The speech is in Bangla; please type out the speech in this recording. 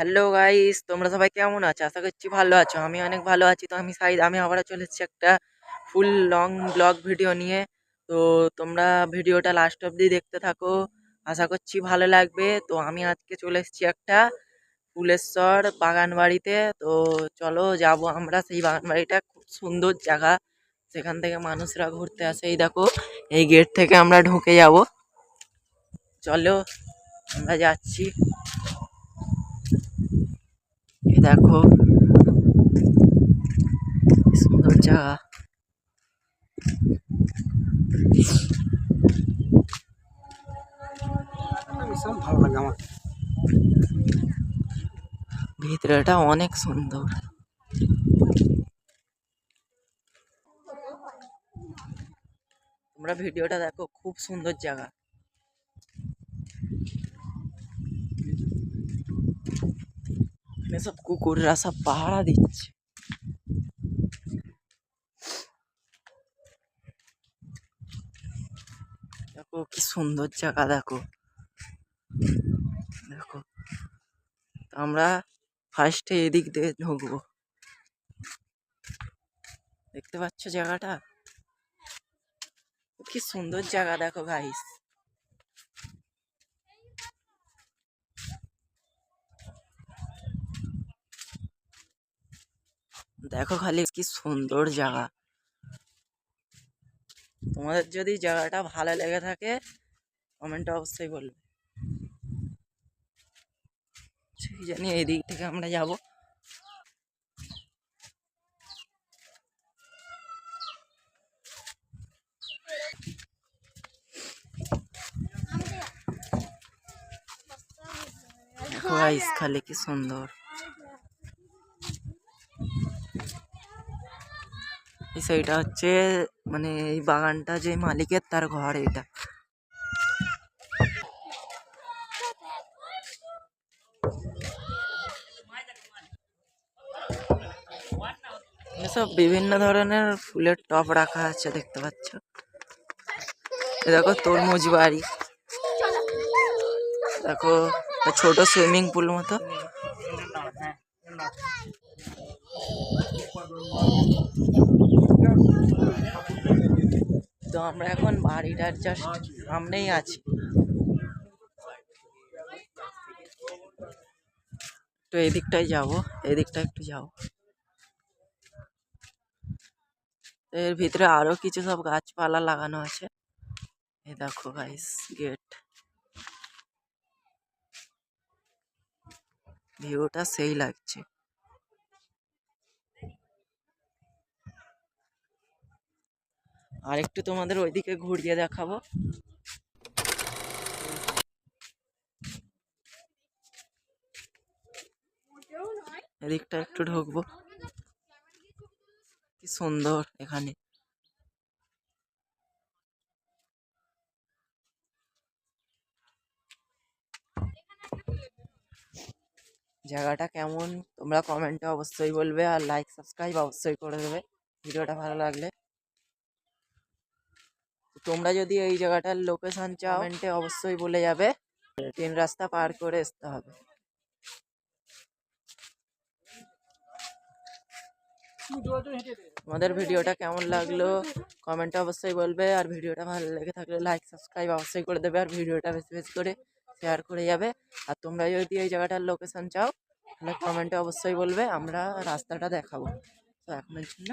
হ্যালো গাইস, তোমরা সবাই কেমন আছো? আশা করছি ভালো আছো। আমি অনেক ভালো আছি। তো আমি সাইদ, আমি আবারও চলে এসেছি একটা ফুল লং ব্লগ ভিডিও নিয়ে। তো তোমরা ভিডিওটা লাস্ট অবধি দেখতে থাকো, আশা করছি ভালো লাগবে। তো আমি আজকে চলে এসেছি একটা ফুলেশ্বর বাগান বাড়িতে। তো চলো যাব আমরা সেই বাগান বাড়িটা। খুব সুন্দর জায়গা, সেখান থেকে মানুষরা ঘুরতে আসে। এই দেখো, এই গেট থেকে আমরা ঢুকে যাব। চলো আমরা যাচ্ছি। এই দেখো কি সুন্দর জায়গা। ভীষণ ভালো লাগে আমার। ভিতরেটা অনেক সুন্দর। তোমরা ভিডিওটা দেখো, খুব সুন্দর জায়গা। এখানে সব কুকুররা সব পাহারা দিচ্ছে। দেখো কি সুন্দর জায়গা, দেখো দেখো। তো আমরা ফার্স্টে এদিক দিয়ে ঢুকবো। দেখতে পাচ্ছ জায়গাটা কি সুন্দর জায়গা, দেখো গাইস। দেখো খালি কি সুন্দর জায়গা। তোমাদের যদি জায়গাটা ভালো লেগে থাকে কমেন্টে অবশ্যই বলবে। কি জানি এদিক থেকে আমরা যাব। দেখো গাইস খালি কি সুন্দর। সেইটা হচ্ছে মানে এই বাগানটা যে মালিকের, তার ঘর এটা। এসব বিভিন্ন ধরনের ফুলের টব রাখা আছে, দেখতে পাচ্ছ। দেখো তরমুজ বাড়ি, দেখো ছোট সুইমিং পুল মতো। তো আমরা এখন বাড়িটার জাস্ট সামনেই আছি। তো এদিকটাই যাবো, এদিকটা একটু যাবো। এর ভিতরে আরো কিছু সব গাছপালা লাগানো আছে। এই দেখো গাইস গেট, ভিউটা সেই লাগছে। আর একটু তোমাদের ওইদিকে ঘুরিয়ে দেখাবো। এদিকটা একটু ঢুকবো, কি সুন্দর এখানে। জায়গাটা কেমন তোমরা কমেন্টে অবশ্যই বলবে, আর লাইক সাবস্ক্রাইব অবশ্যই করে দেবে ভিডিওটা ভালো লাগলে। তোমরা যদি এই জায়গাটার লোকেশন চাও কমেন্টে অবশ্যই বলে যাবে। 3 রাস্তা পার করে আসতে হবে। তোমাদের ভিডিওটা কেমন লাগলো কমেন্টে অবশ্যই বলবে, আর ভিডিওটা ভালো লেগে থাকলে লাইক সাবস্ক্রাইব অবশ্যই করে দেবে, আর ভিডিওটা বেশি বেশি করে শেয়ার করে যাবে। আর তোমরা যদি এই জায়গাটার লোকেশন চাও তাহলে কমেন্টে অবশ্যই বলবে, আমরা রাস্তাটা দেখাবো। তো এখনের জন্য